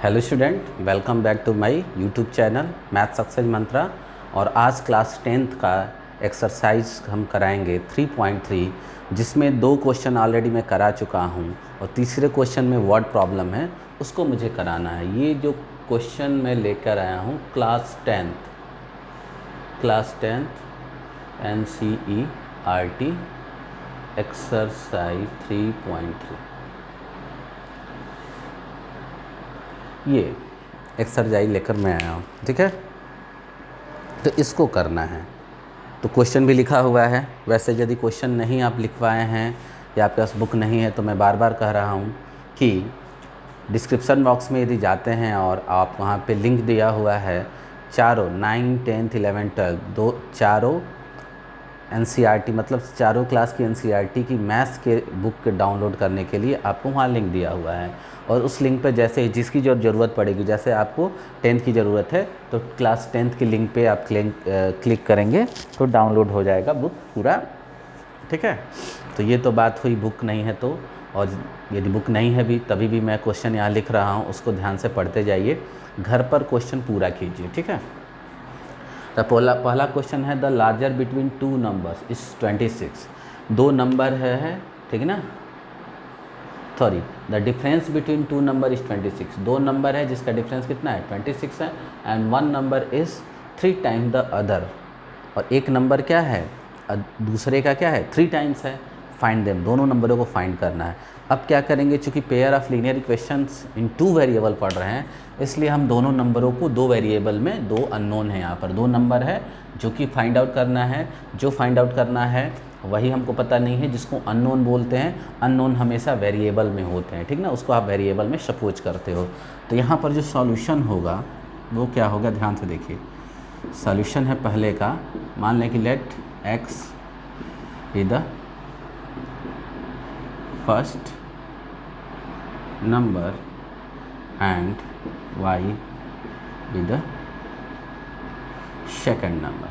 Hello student, welcome back to my YouTube channel math success Mantra. और आज class 10th का exercise हम कराएंगे 3.3, जिसमें 2 क्वेश्चन ऑलरेडी मैं करा चुका हूं और तीसरे क्वेश्चन में वर्ड प्रॉब्लम है, उसको मुझे कराना है। ये जो क्वेश्चन मैं लेकर आया हूं क्लास 10th NCERT एक्सरसाइज 3.3। ये एक्सरसाइज लेकर मैं आया हूँ, ठीक है। तो इसको करना है, तो क्वेश्चन भी लिखा हुआ है। वैसे यदि क्वेश्चन नहीं आप लिखवाए हैं या आपके पास बुक नहीं है तो मैं बार बार कह रहा हूँ कि डिस्क्रिप्शन बॉक्स में यदि जाते हैं और आप वहाँ पे लिंक दिया हुआ है, चारों 9, 10th, 11, 12 चारों NCERT मतलब चारों क्लास की NCERT की मैथ्स के बुक के डाउनलोड करने के लिए आपको वहाँ लिंक दिया हुआ है। और उस लिंक पे जैसे जिसकी जो ज़रूरत पड़ेगी, जैसे आपको 10th की ज़रूरत है तो क्लास 10th की लिंक पे आप क्लिक करेंगे तो डाउनलोड हो जाएगा बुक पूरा, ठीक है। तो ये तो बात हुई बुक नहीं है तो, और यदि बुक नहीं है भी तभी भी मैं क्वेश्चन यहाँ लिख रहा हूँ, उसको ध्यान से पढ़ते जाइए, घर पर क्वेश्चन पूरा कीजिए, ठीक है। तो पहला क्वेश्चन है the larger between 2 numbers is 26। 2 number है, ठीक है ना। Sorry, the difference between 2 number is 26। 2 number है जिसका डिफरेंस कितना है, 26 है। And 1 number is 3 times the other, और एक नंबर क्या है, दूसरे का क्या है, 3 टाइम्स है। फाइंड देम, दोनों नंबरों को फाइंड करना है। अब क्या करेंगे, चूँकि pair of linear equations in 2 variable पढ़ रहे हैं, इसलिए हम दोनों नंबरों को 2 वेरिएबल में, 2 अननोन है, यहाँ पर 2 नंबर है जो कि फाइंड आउट करना है। जो फाइंड आउट करना है वही हमको पता नहीं है, जिसको अननोन बोलते हैं। अननोन हमेशा वेरिएबल में होते हैं, ठीक ना, उसको आप वेरिएबल में सपोज करते हो। तो यहाँ पर जो सॉल्यूशन होगा वो क्या होगा, ध्यान से देखिए। सॉल्यूशन है पहले का, मान लें कि let x be the first number and y be the second number.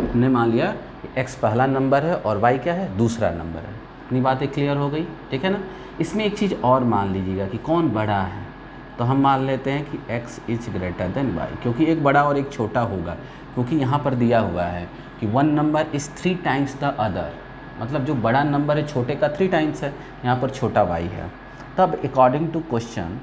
हमने मान लिया कि x पहला नंबर है और y क्या है, दूसरा नंबर है। अपनी बातें क्लियर हो गई, ठीक है ना। इसमें एक चीज़ और मान लीजिएगा कि कौन बड़ा है, तो हम मान लेते हैं कि x is greater than y, क्योंकि एक बड़ा और एक छोटा होगा, क्योंकि यहाँ पर दिया हुआ है कि 1 number is 3 times the other, मतलब जो बड़ा नंबर है छोटे का 3 टाइम्स है, यहाँ पर छोटा y है। तब अकॉर्डिंग टू क्वेश्चन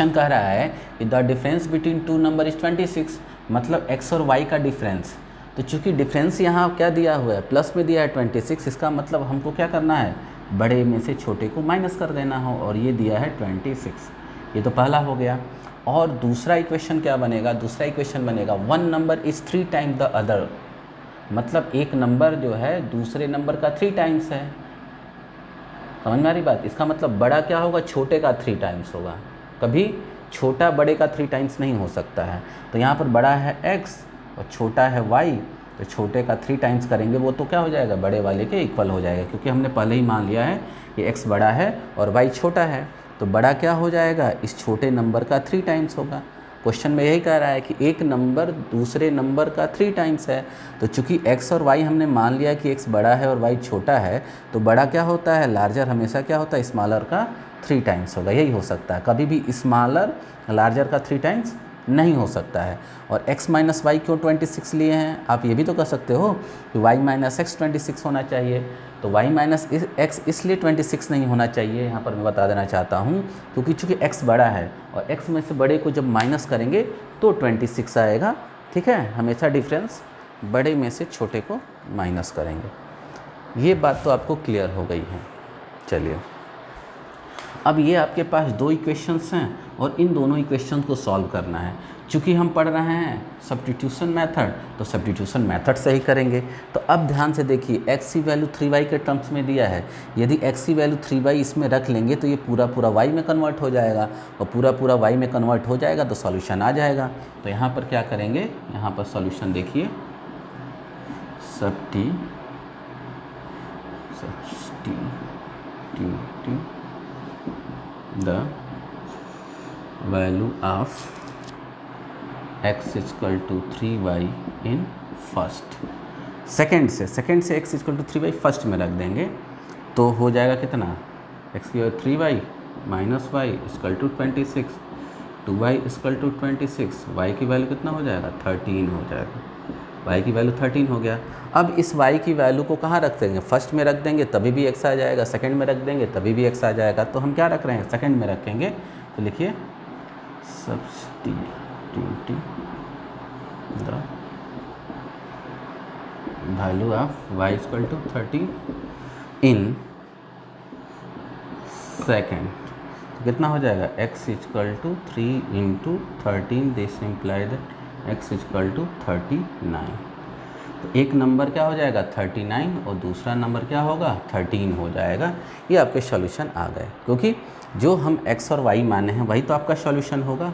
कह रहा है कि the difference between 2 number is 26, मतलब x और y का डिफरेंस। तो चूँकि डिफरेंस यहाँ क्या दिया हुआ है, प्लस में दिया है 26, इसका मतलब हमको क्या करना है, बड़े में से छोटे को माइनस कर देना हो, और ये दिया है 26। ये तो पहला हो गया। और दूसरा इक्वेशन क्या बनेगा, दूसरा इक्वेशन बनेगा 1 number is 3 times the other, मतलब एक नंबर जो है दूसरे नंबर का 3 टाइम्स है। समझ में आ रही बात। इसका मतलब बड़ा क्या होगा, छोटे का 3 टाइम्स होगा, कभी छोटा बड़े का 3 टाइम्स नहीं हो सकता है। तो यहाँ पर बड़ा है x और छोटा है y, तो छोटे का 3 टाइम्स करेंगे वो तो क्या हो जाएगा, बड़े वाले के इक्वल हो जाएगा, क्योंकि हमने पहले ही मान लिया है कि x बड़ा है और y छोटा है। तो बड़ा क्या हो जाएगा, इस छोटे नंबर का 3 टाइम्स होगा। क्वेश्चन में यही कह रहा है कि एक नंबर दूसरे नंबर का 3 टाइम्स है। तो चूंकि x और y हमने मान लिया कि x बड़ा है और y छोटा है, तो बड़ा क्या होता है, लार्जर हमेशा क्या होता है, स्मॉलर का 3 टाइम्स होगा। यही हो सकता है, कभी भी स्मॉलर लार्जर का 3 टाइम्स नहीं हो सकता है। और x माइनस वाई क्यों 26 लिए हैं, आप ये भी तो कह सकते हो कि y माइनस एक्स 26 होना चाहिए। तो y माइनस एक्स इसलिए 26 नहीं होना चाहिए, यहाँ पर मैं बता देना चाहता हूँ, क्योंकि चूँकि x बड़ा है और x में से बड़े को जब माइनस करेंगे तो 26 आएगा, ठीक है। हमेशा डिफरेंस बड़े में से छोटे को माइनस करेंगे। ये बात तो आपको क्लियर हो गई है। चलिए, अब ये आपके पास 2 इक्वेशंस हैं और इन दोनों इक्वेशंस को सॉल्व करना है। चूँकि हम पढ़ रहे हैं सब्स्टिट्यूशन मेथड, तो सब्स्टिट्यूशन मेथड से ही करेंगे। तो अब ध्यान से देखिए, x की वैल्यू 3y के टर्म्स में दिया है। यदि x की वैल्यू 3y इसमें रख लेंगे तो ये पूरा पूरा y में कन्वर्ट हो जाएगा, और पूरा पूरा y में कन्वर्ट हो जाएगा तो सॉल्यूशन आ जाएगा। तो यहाँ पर क्या करेंगे, यहाँ पर सॉल्यूशन देखिए, the value of x equal to 3y in first. Second से x equal to 3y first में रख देंगे तो हो जाएगा कितना, एक्स की value 3y minus y equal to 26, 2y equal to 26, y की वैल्यू कितना हो जाएगा 13 हो जाएगा, y की वैल्यू 13 हो गया। अब इस y की वैल्यू को कहाँ रख देंगे, फर्स्ट में रख देंगे तभी भी x आ जाएगा, सेकंड में रख देंगे तभी भी x आ जाएगा। तो हम क्या रख रहे हैं, सेकंड में रखेंगे। तो लिखिए substituting the value of y equal to 13 in second, तो कितना हो जाएगा x equal to 3 into 13, this imply that x equal to 39। तो एक नंबर क्या हो जाएगा 39 और दूसरा नंबर क्या होगा 13 हो जाएगा। ये आपके सॉल्यूशन आ गए, क्योंकि जो हम x और y माने हैं वही तो आपका सॉल्यूशन होगा।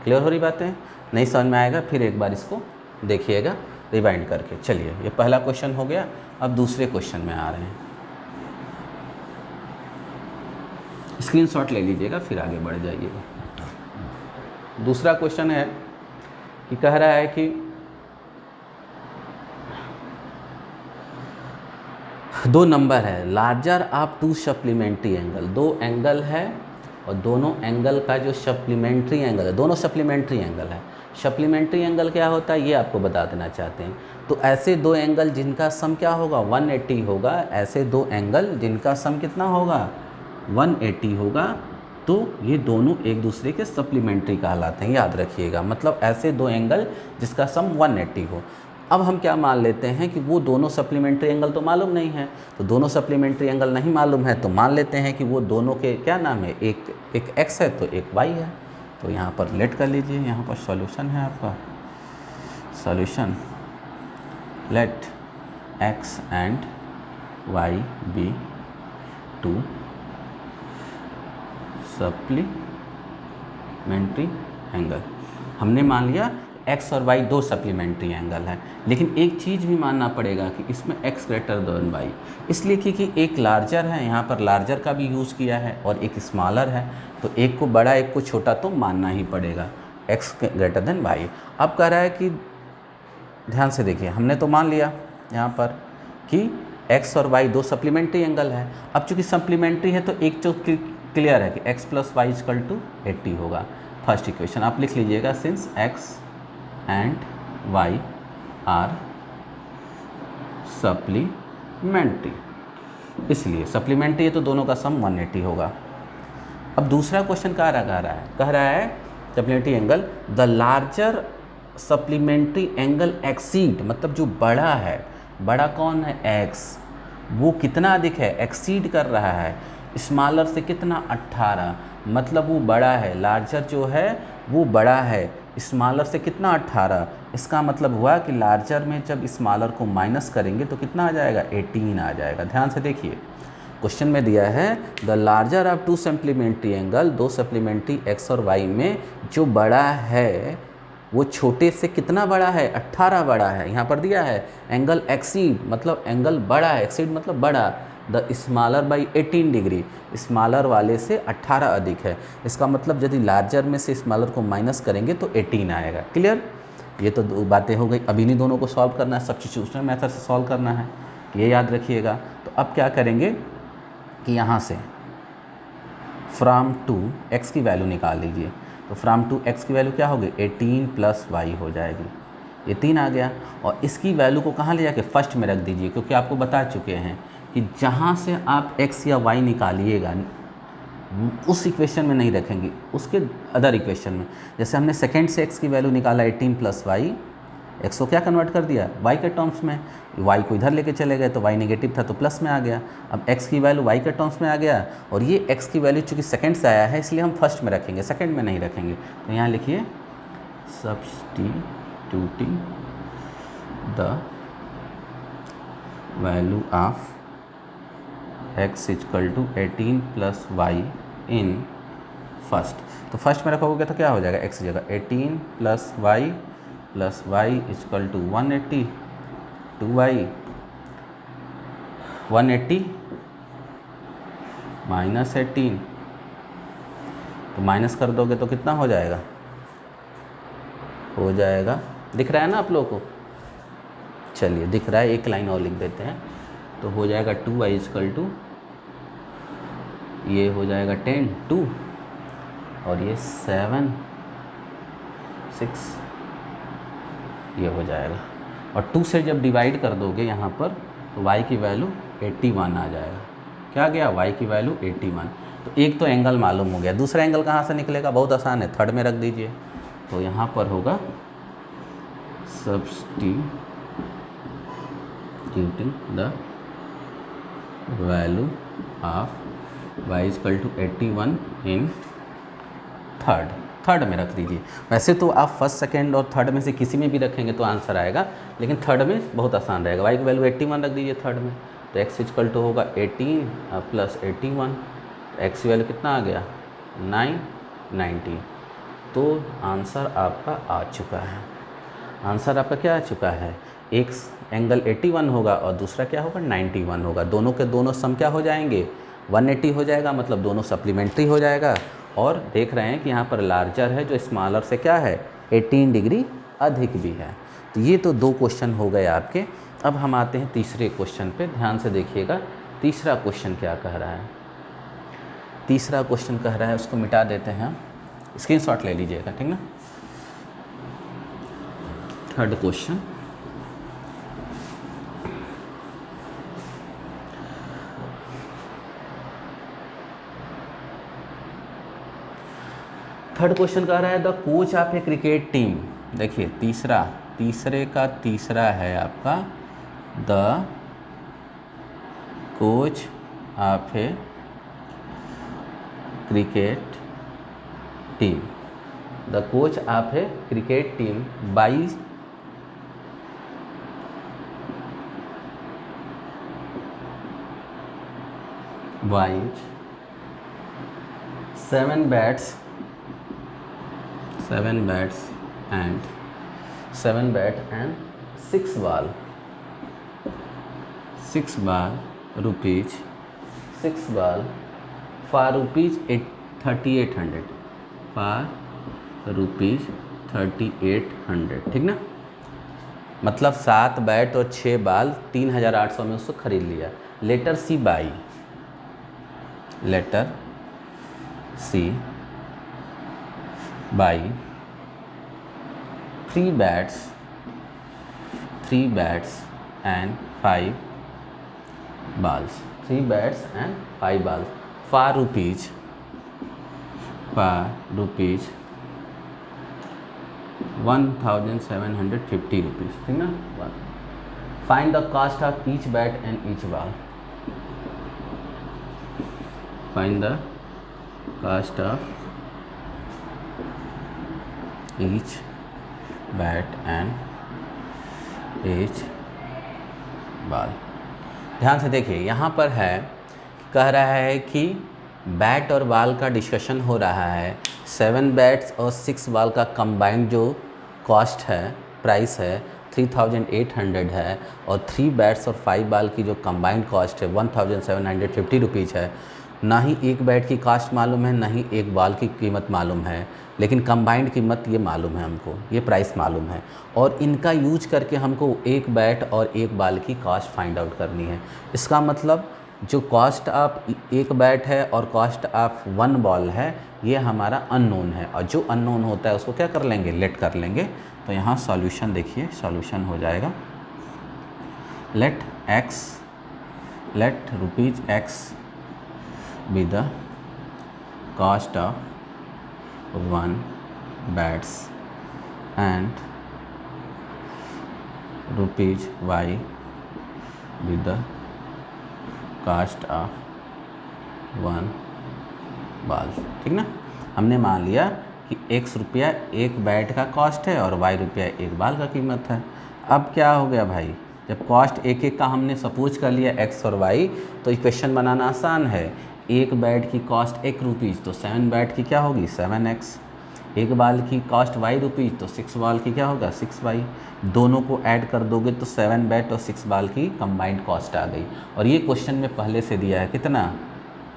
क्लियर हो रही बातें, नहीं समझ में आएगा फिर एक बार इसको देखिएगा रिवाइंड करके। चलिए ये पहला क्वेश्चन हो गया, अब दूसरे क्वेश्चन में आ रहे हैं। स्क्रीनशॉट ले लीजिएगा फिर आगे बढ़ जाइएगा। दूसरा क्वेश्चन है कि कह रहा है कि दो नंबर है, larger of to supplementary angle, दो एंगल है और दोनों एंगल का जो सप्लीमेंट्री एंगल है, दोनों सप्लीमेंट्री एंगल है। सप्लीमेंट्री एंगल क्या होता है ये आपको बता देना चाहते हैं। तो ऐसे दो एंगल जिनका सम क्या होगा 180 होगा, ऐसे दो एंगल जिनका सम कितना होगा 180 होगा, तो ये दोनों एक दूसरे के सप्लीमेंट्री कहलाते हैं, याद रखिएगा। मतलब ऐसे दो एंगल जिसका सम 180 हो। अब हम क्या मान लेते हैं कि वो दोनों सप्लीमेंट्री एंगल तो मालूम नहीं है, तो दोनों सप्लीमेंट्री एंगल नहीं मालूम है तो मान लेते हैं कि वो दोनों के क्या नाम है, एक x है तो एक y है। तो यहाँ पर लेट कर लीजिए, यहाँ पर सॉल्यूशन है आपका, solution let x and y be two supplementary angle. हमने मान लिया x और y दो सप्लीमेंट्री एंगल है, लेकिन एक चीज़ भी मानना पड़ेगा कि इसमें x ग्रेटर देन y, इसलिए क्योंकि एक लार्जर है, यहाँ पर लार्जर का भी यूज़ किया है और एक स्मॉलर है, तो एक को बड़ा एक को छोटा तो मानना ही पड़ेगा, x ग्रेटर देन y। अब कह रहा है कि ध्यान से देखिए, हमने तो मान लिया यहाँ पर कि x और y दो सप्लीमेंट्री एंगल है। अब चूँकि सप्लीमेंट्री है तो एक तो क्लियर है कि x plus y equal to 80 होगा। फर्स्ट इक्वेशन आप लिख लीजिएगा, since x and y are supplementary, इसलिए सप्लीमेंट्री है तो दोनों का सम 180 होगा। अब दूसरा क्वेश्चन कह रहा है supplementary angle, the larger supplementary angle exceed, मतलब जो बड़ा है, बड़ा कौन है x, वो कितना अधिक है एक्सीड कर रहा है स्मॉलर से कितना 18, मतलब वो बड़ा है, लार्जर जो है वो बड़ा है स्मॉलर से कितना 18। इसका मतलब हुआ कि लार्जर में जब स्मॉलर को माइनस करेंगे तो कितना आ जाएगा 18 आ जाएगा। ध्यान से देखिए, क्वेश्चन में दिया है the larger of to supplementary angle, दो सप्लीमेंट्री x और y में जो बड़ा है वो छोटे से कितना बड़ा है 18 बड़ा है। यहाँ पर दिया है एंगल एक्सीड, मतलब एंगल बड़ा है, एक्सीड मतलब बड़ा, the smaller by 18 degree, smaller वाले से 18 अधिक है। इसका मतलब यदि लार्जर में से स्मॉलर को माइनस करेंगे तो 18 आएगा। क्लियर, ये तो दो बातें हो गई। अब इन्हीं दोनों को सॉल्व करना है, सब्स्टिट्यूशन मेथड से सॉल्व करना है, ये याद रखिएगा। तो अब क्या करेंगे कि यहाँ से फ्रॉम टू x की वैल्यू निकाल लीजिए। तो फ्रॉम टू x की वैल्यू क्या होगी 18 प्लस y हो जाएगी, 18 आ गया। और इसकी वैल्यू को कहाँ ले जाके फर्स्ट में रख दीजिए, क्योंकि आपको बता चुके हैं कि जहाँ से आप x या y निकालिएगा उस इक्वेशन में नहीं रखेंगे, उसके अदर इक्वेशन में। जैसे हमने सेकेंड से x की वैल्यू निकाला 18 प्लस y, x को क्या कन्वर्ट कर दिया y के टर्म्स में, y को इधर लेके चले गए तो y नेगेटिव था तो प्लस में आ गया। अब x की वैल्यू y के टर्म्स में आ गया और ये x की वैल्यू चूँकि सेकंड से आया है इसलिए हम फर्स्ट में रखेंगे, सेकंड में नहीं रखेंगे। तो यहाँ लिखिए substituting the value of x equal to 18 plus y in first. तो फर्स्ट में रखोगे तो क्या हो जाएगा x की जगह 18 plus y equal to 180, 2y 180 minus 18, तो माइनस कर दोगे तो कितना हो जाएगा, हो जाएगा, दिख रहा है ना आप लोगों को, चलिए दिख रहा है, एक लाइन और लिख देते हैं तो हो जाएगा 2y इक्वल टू, ये हो जाएगा 10 2 और ये 7 6 ये हो जाएगा। और 2 से जब डिवाइड कर दोगे यहाँ पर तो y की वैल्यू 81 आ जाएगा। क्या गया? y की वैल्यू 81। तो एक तो एंगल मालूम हो गया, दूसरा एंगल कहाँ से निकलेगा? बहुत आसान है, थर्ड में रख दीजिए। तो यहाँ पर होगा substituting the value of y equal to 81 in third में रख दीजिए। वैसे तो आप फर्स्ट सेकेंड और थर्ड में से किसी में भी रखेंगे तो आंसर आएगा, लेकिन थर्ड में बहुत आसान रहेगा। y की वैल्यू 81 रख दीजिए थर्ड में, तो x इक्वल टू होगा 18 प्लस 81, x की वैल्यू कितना आ गया? 990। तो आंसर आपका आ चुका है। आंसर आपका क्या आ चुका है? एक एंगल 81 होगा और दूसरा क्या होगा? 91 होगा। दोनों के दोनों सम क्या हो जाएंगे? 180 हो जाएगा, मतलब दोनों सप्लीमेंट्री हो जाएगा। और देख रहे हैं कि यहाँ पर लार्जर है जो स्मॉलर से क्या है? 18 डिग्री अधिक भी है। तो ये तो 2 क्वेश्चन हो गए आपके। अब हम आते हैं तीसरे क्वेश्चन पे। ध्यान से देखिएगा तीसरा क्वेश्चन क्या कह रहा है। तीसरा क्वेश्चन कह रहा है, उसको मिटा देते हैं, स्क्रीनशॉट ले लीजिएगा, ठीक ना। थर्ड क्वेश्चन, थर्ड क्वेश्चन कह रहा है the coach of A cricket team. देखिए तीसरे का तीसरा है आपका the coach of A cricket team. The coach of A cricket team by seven bats and 6 ball rupees 6 ball for rupees 3800 for rupees 3800, ठीक ना। मतलब 7 बैट और 6 बाल 3800 में उसको खरीद लिया। Later she buy 3 bats and 5 balls, 3 bats and 5 balls for rupees 1750 rupees, ठीक ना। Find the cost of each bat and each ball. Find the cost of each bat and each ball. ध्यान से देखिए, यहाँ पर है, कह रहा है कि बैट और बॉल का डिस्कशन हो रहा है। 7 बैट्स और 6 बॉल का कंबाइंड जो कॉस्ट है, प्राइस है 3800 है, और 3 बैट्स और 5 बॉल की जो कंबाइंड कॉस्ट है 1750 रुपीज़ है। ना ही एक बैट की कॉस्ट मालूम है, ना ही एक बॉल की कीमत मालूम है, लेकिन कंबाइंड कीमत ये मालूम है हमको, ये प्राइस मालूम है। और इनका यूज करके हमको एक बैट और एक बॉल की कॉस्ट फाइंड आउट करनी है। इसका मतलब जो कॉस्ट ऑफ एक बैट है और कॉस्ट ऑफ 1 बॉल है, ये हमारा अननोन है, और जो अननोन होता है उसको क्या कर लेंगे? लेट कर लेंगे। तो यहाँ सॉल्यूशन देखिए, सॉल्यूशन हो जाएगा let rupees x be the cost of 1 bats and rupees y be the cost of 1 ball, ठीक ना। हमने मान लिया कि x रुपया एक बैट का कॉस्ट है और y रुपया एक बाल का कीमत है। अब क्या हो गया भाई, जब कॉस्ट एक एक का हमने सपोज कर लिया x और y, तो इक्वेशन बनाना आसान है। एक बैट की कॉस्ट 1 रुपीज़, तो 7 बैट की क्या होगी? 7x। एक बाल की कॉस्ट y रुपीज़, तो 6 बाल की क्या होगा? 6y। दोनों को ऐड कर दोगे तो 7 बैट और 6 बाल की कंबाइंड कॉस्ट आ गई। और ये क्वेश्चन में पहले से दिया है कितना?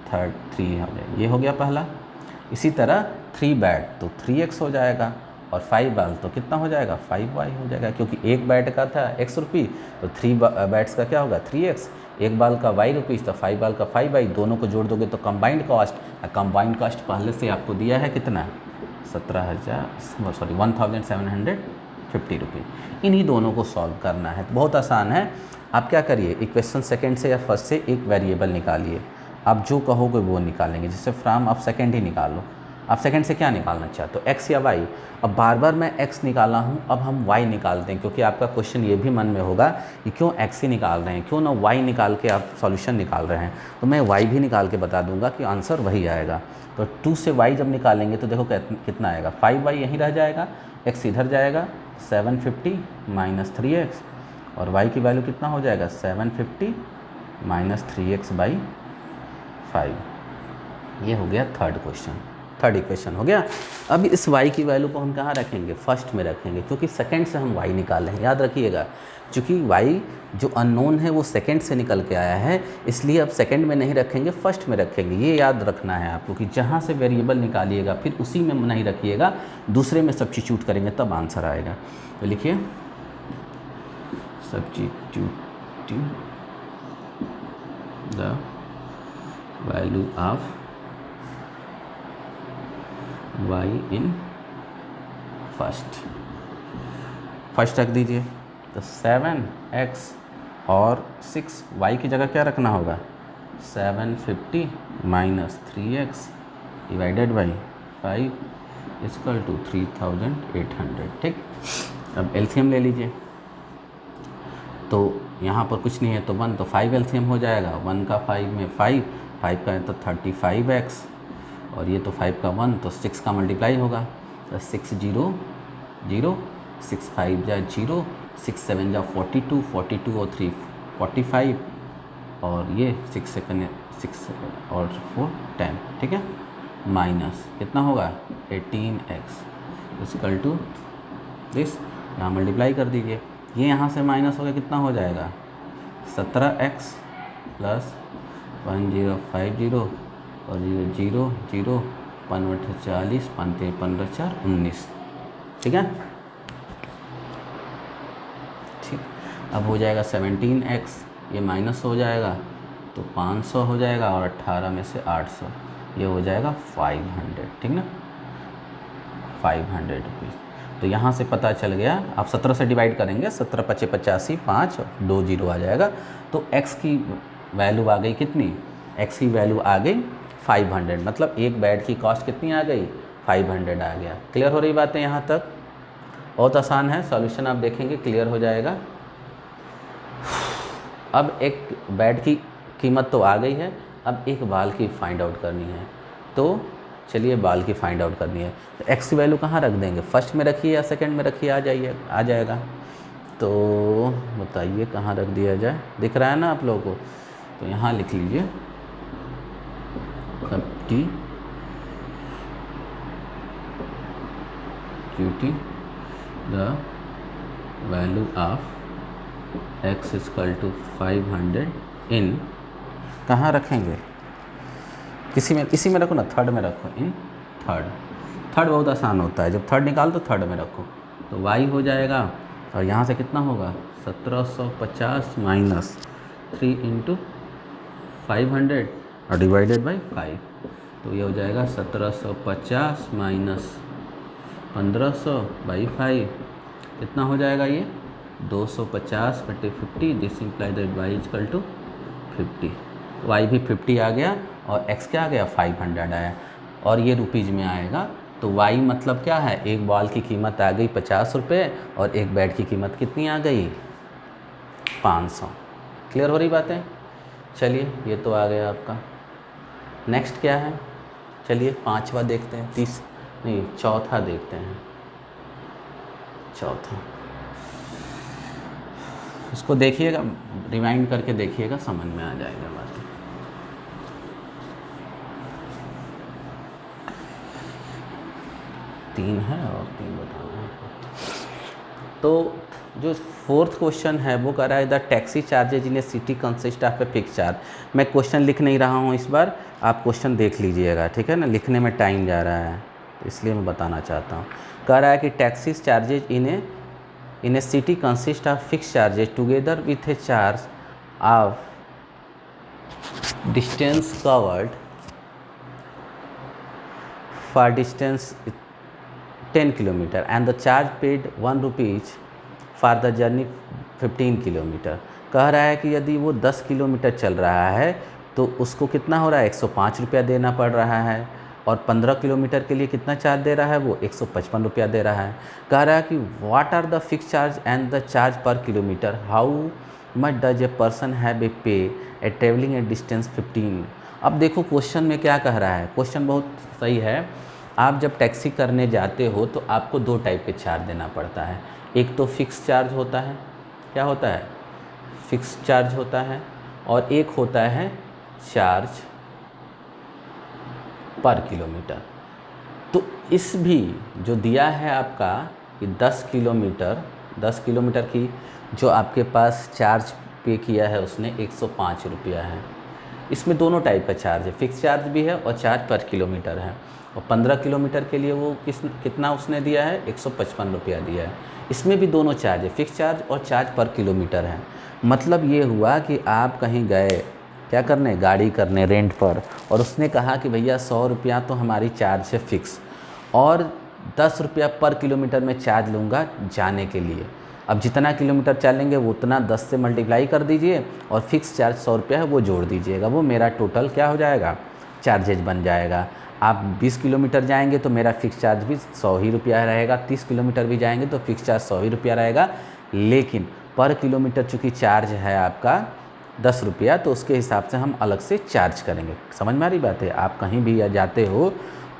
3 हो गया, ये हो गया पहला। इसी तरह 3 बैट तो 3x हो जाएगा, और 5 बाल तो कितना हो जाएगा? 5y हो जाएगा, क्योंकि एक बैट का था x रुपये, तो 3 बैट्स का क्या होगा? 3x। एक बाल का वाई रुपीज़ तो 5 बाल का 5 वाई, दोनों को जोड़ दोगे तो कंबाइंड कॉस्ट, कंबाइंड कॉस्ट पहले से आपको दिया है कितना, 1750 रुपये। इन्हीं दोनों को सॉल्व करना है, बहुत आसान है। आप क्या करिए, इक्वेशन सेकंड से या फर्स्ट से एक वेरिएबल निकालिए, आप जो कहोगे वो निकालेंगे। जैसे फ्राम आप सेकंड ही निकालो, आप सेकंड से क्या निकालना चाहते हो, एक्स या वाई। अब बार बार मैं एक्स निकाला हूँ, अब हम वाई निकालते हैं, क्योंकि आपका क्वेश्चन ये भी मन में होगा कि क्यों एक्स ही निकाल रहे हैं, क्यों ना वाई निकाल के आप सॉल्यूशन निकाल रहे हैं। तो मैं वाई भी निकाल के बता दूंगा कि आंसर वही आएगा। तो 2 से वाई जब निकालेंगे तो देखो कितना आएगा, 5 वाई यहीं रह जाएगा, एक्स इधर जाएगा, 750 माइनस 3x, और y की वैल्यू कितना हो जाएगा, 750 माइनस 3x बाई 5। ये हो गया थर्ड इक्वेशन हो गया। अब इस y की वैल्यू को हम कहाँ रखेंगे, फर्स्ट में रखेंगे, क्योंकि सेकंड से हम y निकाल रहे हैं। याद रखिएगा, चूँकि y जो अननोन है वो सेकंड से निकल के आया है, इसलिए अब सेकंड में नहीं रखेंगे, फर्स्ट में रखेंगे। ये याद रखना है आपको कि जहाँ से वेरिएबल निकालिएगा फिर उसी में नहीं रखिएगा, दूसरे में सब्स्टिट्यूट करेंगे तब आंसर आएगा। तो लिखिए substituting the value of y in first रख दीजिए। तो 7x और 6 y की जगह क्या रखना होगा, 750 minus 3x divided by 5 equal to 3800। ठीक, अब एलसीएम ले लीजिए। तो यहाँ पर कुछ नहीं है तो 1, तो 5 एलसीएम हो जाएगा। 1 का 5 में 5 का है तो 35x, और ये तो 5 का 1 तो 6 का मल्टीप्लाई होगा, तो 6 0 0, 6 5 जा 0, 6 7 जा 42, 42 और 3 45, और ये 6 सेकंड 6 और 4 10। ठीक है, माइनस कितना होगा 18x इक्वल टू दिस, यहाँ मल्टीप्लाई कर दीजिए। ये यहाँ से माइनस हो गया, कितना हो जाएगा 17x प्लस 1050 और 0 0 0 55 40 15 15 4 19। ठीक है, ठीक। अब हो जाएगा 17x, ये माइनस हो जाएगा तो 500 हो जाएगा, और 18 में से 800, ये हो जाएगा 500। ठीक ना, 500 रुपीज़। तो यहाँ से पता चल गया, आप 17 से डिवाइड करेंगे, 17 5 85, 5 2 0 आ जाएगा। तो x की वैल्यू आ गई कितनी, x की वैल्यू आ गई 500, मतलब एक बेड की कॉस्ट कितनी आ गई, 500 आ गया। क्लियर हो रही बातें यहाँ तक? बहुत आसान है, सॉल्यूशन आप देखेंगे क्लियर हो जाएगा। अब एक बेड की कीमत तो आ गई है, अब एक बाल की फाइंड आउट करनी है। तो चलिए बाल की फाइंड आउट करनी है, तो एक्स की वैल्यू कहाँ रख देंगे, फर्स्ट में रखिए या सेकंड में रखिए, आ जाएगा। तो बताइए कहाँ रख दिया जाए, दिख रहा है ना आप लोगों को? तो यहाँ लिख लीजिए substituting the value of x equal to 500 in, कहाँ रखेंगे, इसी में रखो ना, थर्ड में रखो, इन थर्ड बहुत आसान होता है, जब थर्ड निकाल तो थर्ड में रखो। तो y हो जाएगा, और यहाँ से कितना होगा 1750 माइनस 3 इंटू 500 और डिवाइडेड बाई 5, तो ये हो जाएगा 1750 माइनस 1500 बाई 5, कितना हो जाएगा ये 250/50, this imply that y equal to 50। y भी 50 आ गया और x क्या आ गया 500 आया, और ये रुपीज़ में आएगा। तो y मतलब क्या है, एक बॉल की कीमत आ गई 50 रुपये, और एक बैट की कीमत कितनी आ गई 500। क्लियर हो रही बातें? चलिए ये तो आ गया आपका। नेक्स्ट क्या है, चलिए पांचवा देखते हैं, चौथा देखते हैं। चौथा, इसको देखिएगा, रिमाइंड करके देखिएगा, समझ में आ जाएगा बात। तीन है और 3 बताना है। तो जो फोर्थ क्वेश्चन है वो कह रहा है the taxi charges in A city consist of a fix charge. मैं क्वेश्चन लिख नहीं रहा हूँ इस बार, आप क्वेश्चन देख लीजिएगा, ठीक है ना, लिखने में टाइम जा रहा है, तो इसलिए मैं बताना चाहता हूँ। कह रहा है कि taxis charges in A city consist of fix charges together with A charge of distance covered for distance 10 kilometre and the charge paid 1 rupees for the journey 15 kilometre. कह रहा है कि यदि वो 10 किलोमीटर चल रहा है तो उसको कितना हो रहा है, 105 रुपया देना पड़ रहा है, और 15 किलोमीटर के लिए कितना चार्ज दे रहा है, वो 155 रुपया दे रहा है। कह रहा है कि what are the fix charge and the charge per kilometre, how much does a person have a pay a travelling A distance 15। अब देखो क्वेश्चन में क्या कह रहा है, क्वेश्चन बहुत सही है। आप जब टैक्सी करने जाते हो तो आपको दो टाइप के चार्ज देना पड़ता है। एक तो फिक्स चार्ज होता है, क्या होता है, फिक्स चार्ज होता है, और एक होता है चार्ज पर किलोमीटर। तो इस भी जो दिया है आपका कि 10 किलोमीटर की जो आपके पास चार्ज पे किया है उसने 105 रुपया है। इसमें दोनों टाइप का चार्ज है, फिक्स चार्ज भी है और चार्ज पर किलोमीटर है। और 15 किलोमीटर के लिए वो कितना उसने दिया है, 155 रुपया दिया है। इसमें भी दोनों चार्ज है, फिक्स चार्ज और चार्ज पर किलोमीटर है। मतलब ये हुआ कि आप कहीं गए क्या करने, गाड़ी करने रेंट पर, और उसने कहा कि भैया 100 रुपया तो हमारी चार्ज है फिक्स, और 10 रुपया पर किलोमीटर में चार्ज लूँगा जाने के लिए। अब जितना किलोमीटर चलेंगे वो उतना 10 से मल्टीप्लाई कर दीजिए, और फिक्स चार्ज 100 रुपया है वो जोड़ दीजिएगा, वो मेरा टोटल क्या हो जाएगा, चार्जेज बन जाएगा। आप 20 किलोमीटर जाएंगे तो मेरा फिक्स चार्ज भी 100 ही रुपया रहेगा, 30 किलोमीटर भी जाएंगे तो फिक्स चार्ज 100 ही रुपया रहेगा। लेकिन पर किलोमीटर चूँकि चार्ज है आपका 10 रुपया, तो उसके हिसाब से हम अलग से चार्ज करेंगे। समझ में आ रही बात है। आप कहीं भी जाते हो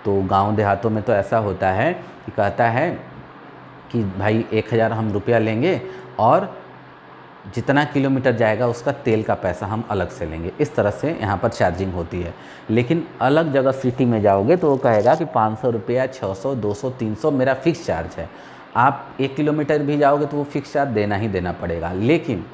तो गांव देहातों में तो ऐसा होता है कि कहता है कि भाई 1000 हम रुपया लेंगे और जितना किलोमीटर जाएगा उसका तेल का पैसा हम अलग से लेंगे। इस तरह से यहाँ पर चार्जिंग होती है। लेकिन अलग जगह सिटी में जाओगे तो वो कहेगा कि 500 रुपया, 600, 200, 300 मेरा फिक्स चार्ज है। आप 1 किलोमीटर भी जाओगे तो वो फिक्स चार्ज देना ही देना पड़ेगा। लेकिन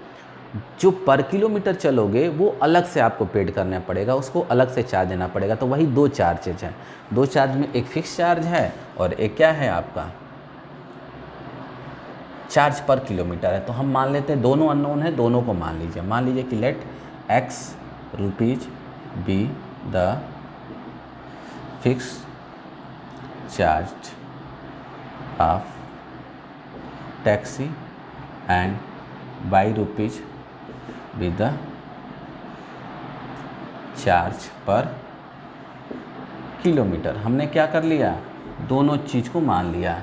जो पर किलोमीटर चलोगे वो अलग से आपको पेड करना पड़ेगा, उसको अलग से चार्ज देना पड़ेगा। तो वही दो चार्जेज हैं। दो चार्ज में एक फिक्स चार्ज है और एक क्या है आपका चार्ज पर किलोमीटर है। तो हम मान लेते हैं दोनों अननोन है, दोनों को मान लीजिए। मान लीजिए कि let x rupees be the fix charge of taxi and y rupees be the charge per kilometre. हमने क्या कर लिया, दोनों चीज़ को मान लिया।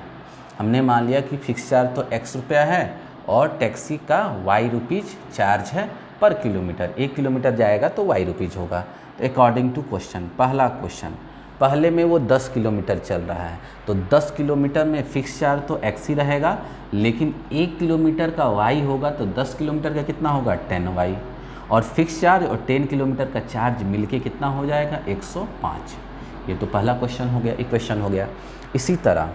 हमने मान लिया कि फिक्स चार्ज तो x रुपया है और टैक्सी का y रुपीज़ चार्ज है पर किलोमीटर। 1 किलोमीटर जाएगा तो y रुपीज़ होगा। तो अकॉर्डिंग टू क्वेश्चन, पहला क्वेश्चन, पहले में वो 10 किलोमीटर चल रहा है तो 10 किलोमीटर में फिक्स चार्ज तो x ही रहेगा, लेकिन 1 किलोमीटर का y होगा तो 10 किलोमीटर का कितना होगा 10y, और फिक्स चार्ज और 10 किलोमीटर का चार्ज मिलके कितना हो जाएगा 105। ये तो पहला क्वेश्चन हो गया, इक्वेशन हो गया। इसी तरह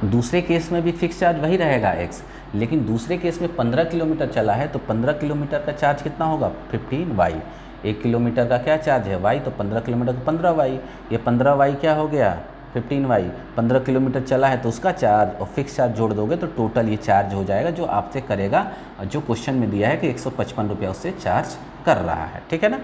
दूसरे केस में भी फिक्स चार्ज वही रहेगा x, लेकिन दूसरे केस में 15 किलोमीटर चला है तो 15 किलोमीटर का चार्ज कितना होगा 15y। 1 किलोमीटर का क्या चार्ज है y, तो 15 किलोमीटर का 15y। ये 15y क्या हो गया 15y। 15 किलोमीटर चला है तो उसका चार्ज और फिक्स चार्ज जोड़ दोगे तो टोटल ये चार्ज हो जाएगा जो आपसे करेगा, और जो क्वेश्चन में दिया है कि 155 रुपया उससे चार्ज कर रहा है। ठीक है ना।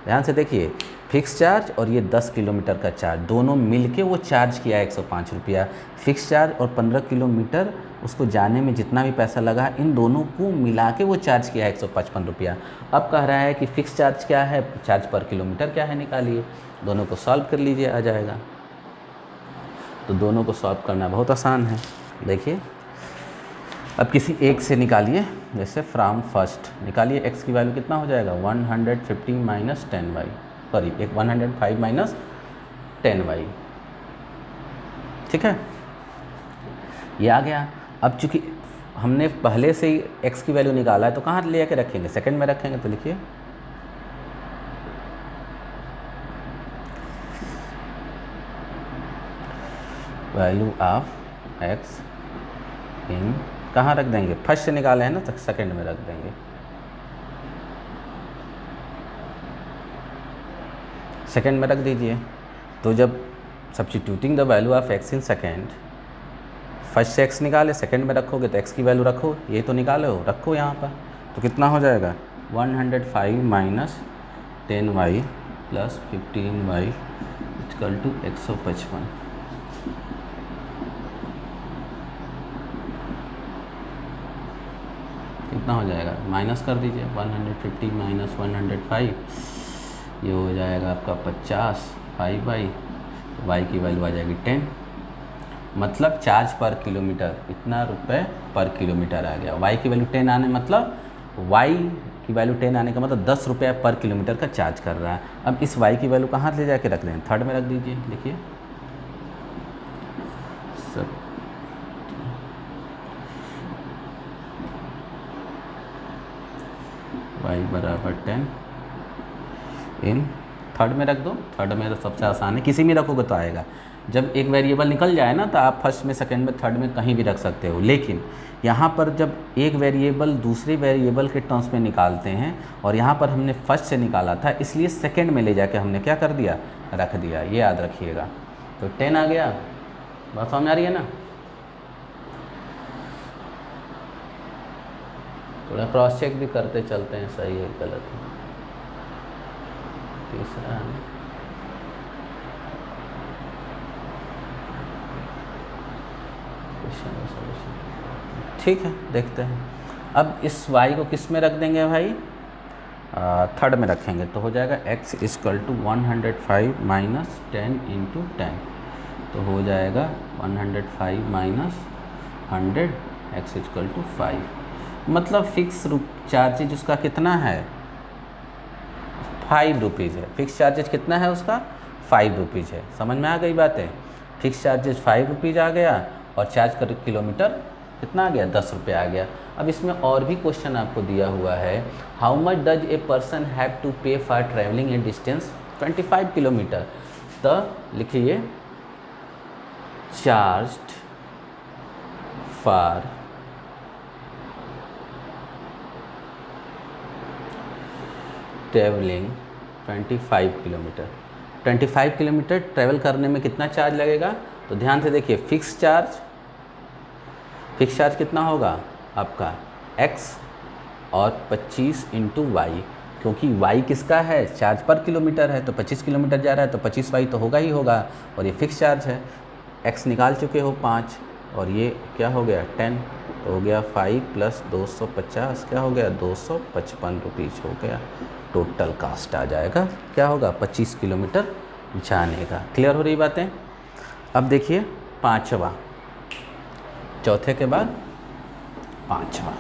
ध्यान से देखिए, फिक्स चार्ज और ये 10 किलोमीटर का चार्ज दोनों मिलके वो चार्ज किया 105 रुपया। फिक्स चार्ज और 15 किलोमीटर उसको जाने में जितना भी पैसा लगा, इन दोनों को मिला के वो चार्ज किया 155 रुपया। अब कह रहा है कि फ़िक्स चार्ज क्या है, चार्ज पर किलोमीटर क्या है, निकालिए। दोनों को सॉल्व कर लीजिए, आ जाएगा। तो दोनों को सॉल्व करना बहुत आसान है। देखिए, अब किसी एक से निकालिए, जैसे फ्रॉम फर्स्ट निकालिए। x की वैल्यू कितना हो जाएगा 150 minus 10y, sorry 105 minus 10y। ठीक है, ये आ गया। अब चूंकि हमने पहले से ही x की वैल्यू निकाला है तो कहाँ ले आके रखेंगे, सेकंड में रखेंगे। तो लिखिए वैल्यू ऑफ x इन, कहाँ रख देंगे, फर्स्ट से निकाले हैं ना तो सेकंड में रख देंगे। सेकंड में रख दीजिए। तो जब substituting the value of x in second, first से x निकाले, सेकंड में रखोगे तो x की वैल्यू रखो, ये तो निकाले हो, रखो यहाँ पर, तो कितना हो जाएगा 105 minus 10y plus 15y equal to 155। कितना हो जाएगा, माइनस कर दीजिए, 150 माइनस 105, ये हो जाएगा आपका 50, 5y, y की वैल्यू आ जाएगी 10, मतलब चार्ज पर किलोमीटर इतना रुपए पर किलोमीटर आ गया। y की वैल्यू 10 आने मतलब y की वैल्यू 10 आने का मतलब 10 रुपये पर किलोमीटर का चार्ज कर रहा है। अब इस y की वैल्यू कहाँ ले जाके रख दें, थर्ड में रख दीजिए। देखिए सब y बराबर 10 इन थर्ड में रख दो, थर्ड में तो सबसे आसान है, किसी में रखोगे तो आएगा। जब एक वेरिएबल निकल जाए ना तो आप फर्स्ट में, सेकंड में, थर्ड में कहीं भी रख सकते हो, लेकिन यहाँ पर जब एक वेरिएबल दूसरे वेरिएबल के टर्म्स में निकालते हैं और यहाँ पर हमने फर्स्ट से निकाला था, इसलिए सेकंड में ले जाके हमने क्या कर दिया, रख दिया, ये याद रखिएगा। तो 10 आ गया, बात समझ आ रही है ना। थोड़ा क्रॉस चेक भी करते चलते हैं, सही है गलत है। तीसरा ठीक है, देखते हैं। अब इस y को किस में रख देंगे भाई, थर्ड में रखेंगे तो हो जाएगा x equal to 105 minus 10 into 10, तो हो जाएगा 105 माइनस 100 x इक्वल टू 5, मतलब फिक्स चार्जेज उसका कितना है, 5 रुपीज़ है। फिक्स चार्जेज कितना है उसका, 5 रुपीज़ है। समझ में आ गई बातें, फिक्स चार्जेज 5 रुपीज़ आ गया और चार्ज कर किलोमीटर कितना आ गया, 10 रुपये आ गया। अब इसमें और भी क्वेश्चन आपको दिया हुआ है, how much does a person have to pay for travelling a distance 25 kilometre. तो लिखिए charged for travelling 25 kilometre. 25 kilometre travel करने में कितना चार्ज लगेगा, तो ध्यान से देखिए, फिक्स चार्ज कितना होगा आपका x और 25 इंटू वाई, क्योंकि y किसका है, चार्ज पर किलोमीटर है, तो 25 किलोमीटर जा रहा है तो 25y तो होगा ही होगा, और ये फिक्स चार्ज है। x निकाल चुके हो 5 और ये क्या हो गया 10, तो हो गया 5 प्लस 250 क्या हो गया 255 रुपीज़ हो गया। टोटल कास्ट आ जाएगा क्या होगा 25 किलोमीटर जाने का। क्लियर हो रही बातें। अब देखिए पाँचवा, चौथे के बाद पाँचवा,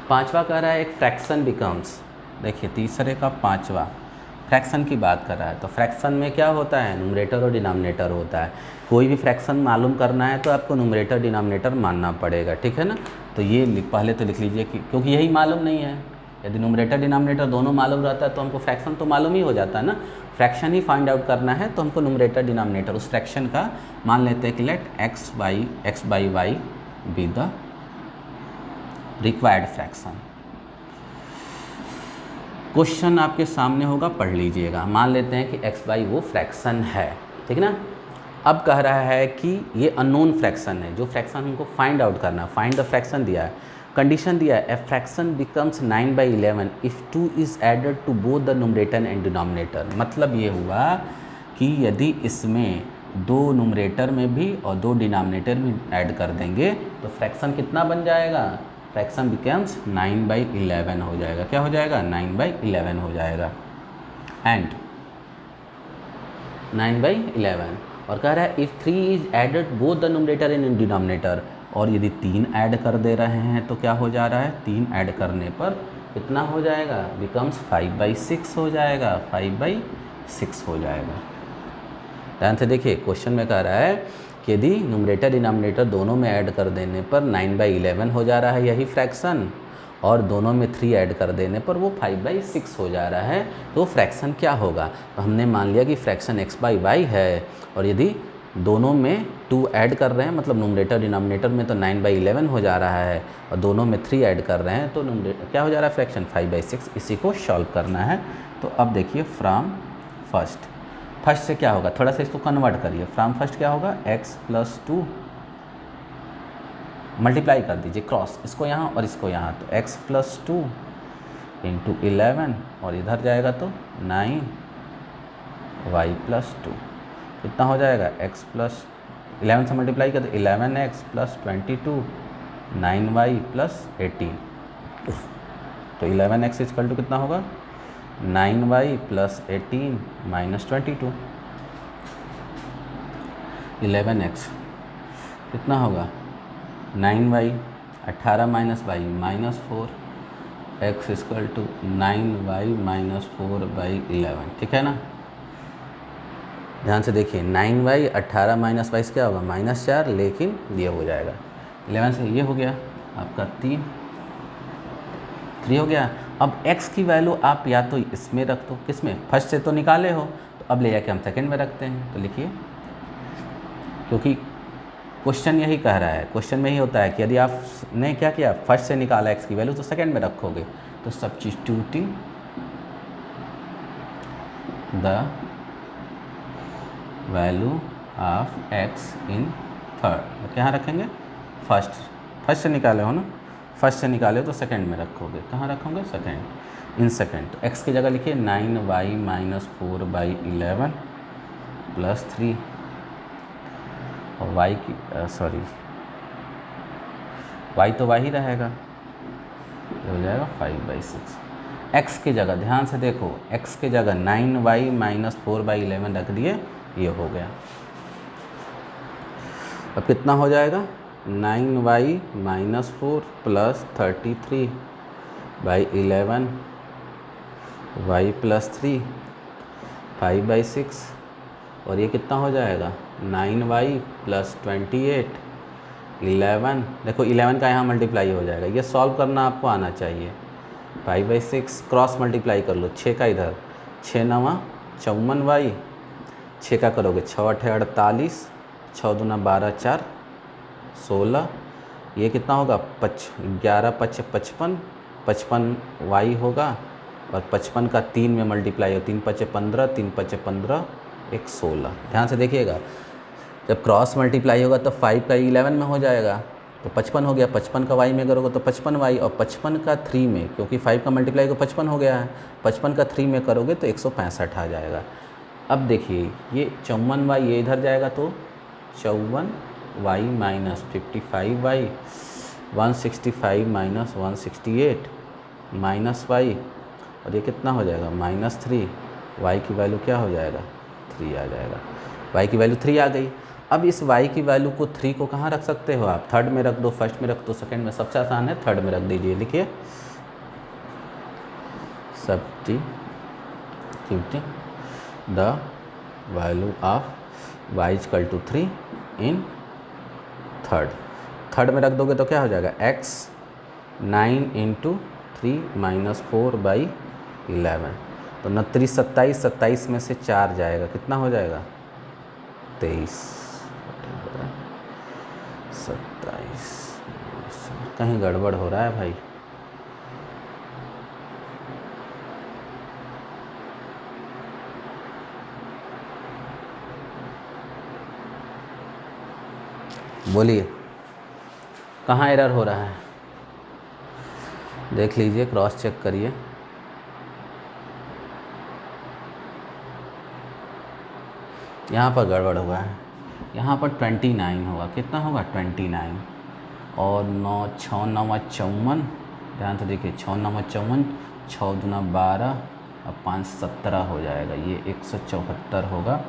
पाँचवा कह रहा है एक फ्रैक्शन बिकम्स। देखिए तीसरे का पाँचवा फ्रैक्शन की बात कर रहा है, तो फ्रैक्शन में क्या होता है, न्यूमरेटर और डिनोमिनेटर होता है। कोई भी फ्रैक्शन मालूम करना है तो आपको न्यूमरेटर डिनोमिनेटर मानना पड़ेगा, ठीक है ना। तो ये पहले तो लिख लीजिए कि क्योंकि यही मालूम नहीं है, यदि न्यूमरेटर डिनोमिनेटर दोनों मालूम रहता है तो हमको फ्रैक्शन तो मालूम ही हो जाता है ना। फ्रैक्शन ही फाइंड आउट करना है तो हमको न्यूमरेटर डिनोमिनेटर उस फ्रैक्शन का मान लेते हैं कि let x by y be the required fraction. Question आपके सामने होगा, पढ़ लीजिएगा। मान लेते हैं कि x बाई वो फ्रैक्शन है, ठीक ना। अब कह रहा है कि ये अननोन फ्रैक्शन है, जो फ्रैक्शन हमको फाइंड आउट करना है, फाइंड द फ्रैक्शन दिया है, कंडीशन दिया है, a fraction becomes 9/11 if 2 is added to both the numerator and denominator. मतलब ये हुआ कि यदि इसमें दो न्यूमरेटर में भी और दो डिनोमिनेटर में ऐड कर देंगे तो फ्रैक्शन कितना बन जाएगा, फ्रैक्शन बिकम्स 9/11 हो जाएगा। क्या हो जाएगा, 9/11 हो जाएगा, एंड 9/11। और कह रहा है if 3 is added both the numerator and denominator, और यदि 3 ऐड कर दे रहे हैं तो क्या हो जा रहा है, 3 ऐड करने पर कितना हो जाएगा, बिकम्स 5/6 हो जाएगा, 5/6 हो जाएगा। ध्यान से देखिए, क्वेश्चन में कह रहा है कि यदि न्यूमरेटर डिनोमिनेटर दोनों में ऐड कर देने पर 9/11 हो जा रहा है यही फ्रैक्शन, और दोनों में 3 ऐड कर देने पर वो 5/6 हो जा रहा है, तो फ्रैक्शन क्या होगा। तो हमने मान लिया कि फ्रैक्शन x/y है, और यदि दोनों में 2 ऐड कर रहे हैं, मतलब न्यूमरेटर डिनोमिनेटर में तो 9/11 हो जा रहा है, और दोनों में 3 ऐड कर रहे हैं तो क्या हो जा रहा है, फ्रैक्शन 5/6। इसी को सॉल्व करना है। तो अब देखिए फ्रॉम फर्स्ट से क्या होगा, थोड़ा सा इसको कन्वर्ट करिए। फ्रॉम फर्स्ट क्या होगा, x + 2 मल्टीप्लाई कर दीजिए क्रॉस, इसको यहाँ और इसको यहाँ, तो x प्लस 2 इंटू 11 और इधर जाएगा तो 9 y प्लस 2 कितना हो जाएगा, x प्लस 11 से मल्टीप्लाई कर दो 11x प्लस 22 9y प्लस 18, तो 11x इक्वल टू कितना होगा 9y प्लस 18 माइनस 22। 11x कितना होगा 9y 18 minus y minus 4 x equal to 9y minus 4/11, ठीक है ना। ध्यान से देखिए 9y 18 माइनस 22 क्या होगा -4, लेकिन ये हो जाएगा 11 से ये हो गया आपका 3 हो गया। अब x की वैल्यू आप या तो इसमें रख दो, किसमें, फर्स्ट से तो निकाले हो, तो अब ले जाके हम सेकंड में रखते हैं। तो लिखिए, क्योंकि क्वेश्चन यही कह रहा है, क्वेश्चन में ही होता है कि यदि आपने क्या किया फर्स्ट से निकाला x की वैल्यू तो सेकंड में रखोगे, तो substituting the value of x in third, क्या रखेंगे फर्स्ट से निकाले हो ना, फर्स्ट से निकाले हो तो सेकंड में रखोगे, कहाँ रखोगे सेकंड, इन सेकंड। तो x की जगह लिखिए 9y माइनस 4/11 प्लस 3 और y की y तो y ही रहेगा, ये हो जाएगा 5/6। x की जगह ध्यान से देखो, x की जगह 9y माइनस 4/11 रख दिए, ये हो गया। अब कितना हो जाएगा 9y minus 4 plus 33/11 y plus 3 5/6 और ये कितना हो जाएगा 9y प्लस 28 11, देखो 11 का यहाँ मल्टीप्लाई हो जाएगा, ये सॉल्व करना आपको आना चाहिए। 5/6 क्रॉस मल्टीप्लाई कर लो, 6 का इधर 6 9 54y, 6 का करोगे 6 8 48, 6 दूना 12 4 16, ये कितना होगा 11 5 55, 55y होगा और 55 का 3 में मल्टीप्लाई हो, 3 5 15, 3 5 15 1 16। ध्यान से देखिएगा, जब क्रॉस मल्टीप्लाई होगा तो 5 का 11 में हो जाएगा, तो 55 हो गया, 55 का y में करोगे तो 55y, और 55 का 3 में, क्योंकि 5 का मल्टीप्लाई को 55 हो गया है, 55 का 3 में करोगे तो 165 आ जाएगा। अब देखिए ये 54y ये इधर जाएगा तो 54y minus 55y 165 minus 168 minus y, और ये कितना हो जाएगा -3, y की वैल्यू क्या हो जाएगा 3 आ जाएगा, y की वैल्यू 3 आ गई। अब इस y की वैल्यू को 3 को कहाँ रख सकते हो आप, थर्ड में रख दो, फर्स्ट में रख दो, सेकंड में, सबसे आसान है थर्ड में रख दीजिए। लिखिए substituting the value of y equal to 3 in third में रख दोगे तो क्या हो जाएगा x 9 इंटू 3 माइनस 4/11, तो 29 27, 27 में से 4 जाएगा, कितना हो जाएगा 23, 27। कहीं गड़बड़ हो रहा है भाई, बोलिए कहाँ एरर हो रहा है, देख लीजिए, क्रॉस चेक करिए। यहाँ पर गड़बड़ हुआ है, यहाँ पर 29 होगा, कितना होगा 29, और 9 6 9 54, ध्यान से देखिए 6 9 54, 6 दूना 12 और 5 17 हो जाएगा, ये 174 होगा,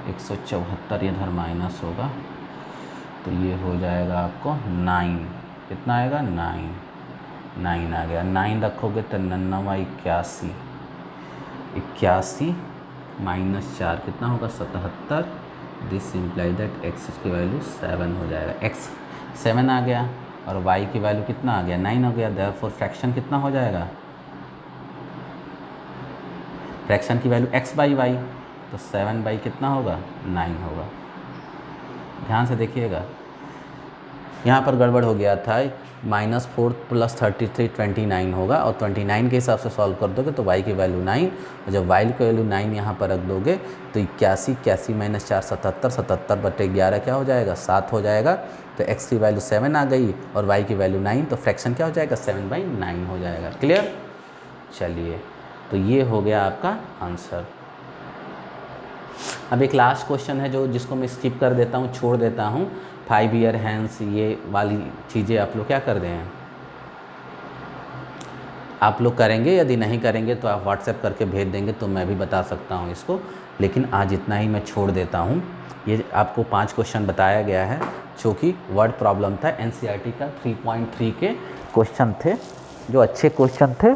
174 इधर माइनस होगा, तो ये हो जाएगा आपको 9, कितना आएगा 9 आ गया, 9 रखोगे तो 99 81, 81 माइनस 4 कितना होगा 77, दिस इम्प्लाई दैट x की वैल्यू 7 हो जाएगा, x 7 आ गया और y की वैल्यू कितना आ गया 9 हो गया, देयरफॉर फ्रैक्शन कितना हो जाएगा, फ्रैक्शन की वैल्यू x/y, तो 7/, कितना होगा 9 होगा। ध्यान से देखिएगा, यहाँ पर गड़बड़ हो गया था, -4 + 33 29 होगा, और 29 के हिसाब से सॉल्व कर दोगे तो y की वैल्यू 9, और जब y की वैल्यू 9 यहाँ पर रख दोगे तो 81, 81 - 4 77, 77/11 क्या हो जाएगा 7 हो जाएगा। तो x की वैल्यू 7 आ गई और y की वैल्यू 9, तो फ्रैक्शन क्या हो जाएगा 7/9 हो जाएगा। क्लियर? चलिए, तो ये हो गया आपका आंसर। अब एक लास्ट क्वेश्चन है जो जिसको मैं स्किप कर देता हूँ, छोड़ देता हूँ। 5 ईयर हैंस ये वाली चीज़ें आप लोग क्या कर रहे हैं, आप लोग करेंगे, यदि नहीं करेंगे तो आप व्हाट्सएप करके भेज देंगे तो मैं भी बता सकता हूँ इसको, लेकिन आज इतना ही मैं छोड़ देता हूँ। ये आपको 5 क्वेश्चन बताया गया है जो कि वर्ड प्रॉब्लम था, एनसीईआरटी का 3.3 के क्वेश्चन थे जो अच्छे क्वेश्चन थे।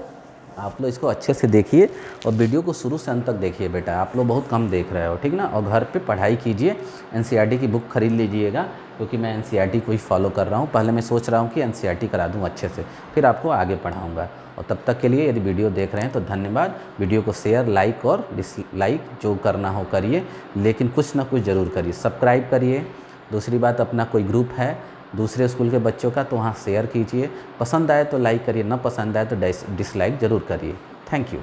आप लोग इसको अच्छे से देखिए और वीडियो को शुरू से अंत तक देखिए बेटा, आप लोग बहुत कम देख रहे हो, ठीक ना। और घर पे पढ़ाई कीजिए, एनसीईआरटी की बुक खरीद लीजिएगा, क्योंकि मैं एनसीईआरटी को ही फॉलो कर रहा हूँ। पहले मैं सोच रहा हूँ कि एनसीईआरटी करा दूँ अच्छे से, फिर आपको आगे पढ़ाऊँगा। और तब तक के लिए यदि वीडियो देख रहे हैं तो धन्यवाद। वीडियो को शेयर, लाइक और डिसलाइक जो करना हो करिए, लेकिन कुछ ना कुछ ज़रूर करिए। सब्सक्राइब करिए। दूसरी बात, अपना कोई ग्रुप है दूसरे स्कूल के बच्चों का तो वहाँ शेयर कीजिए। पसंद आए तो लाइक करिए, ना पसंद आए तो डिसलाइक ज़रूर करिए। Thank you.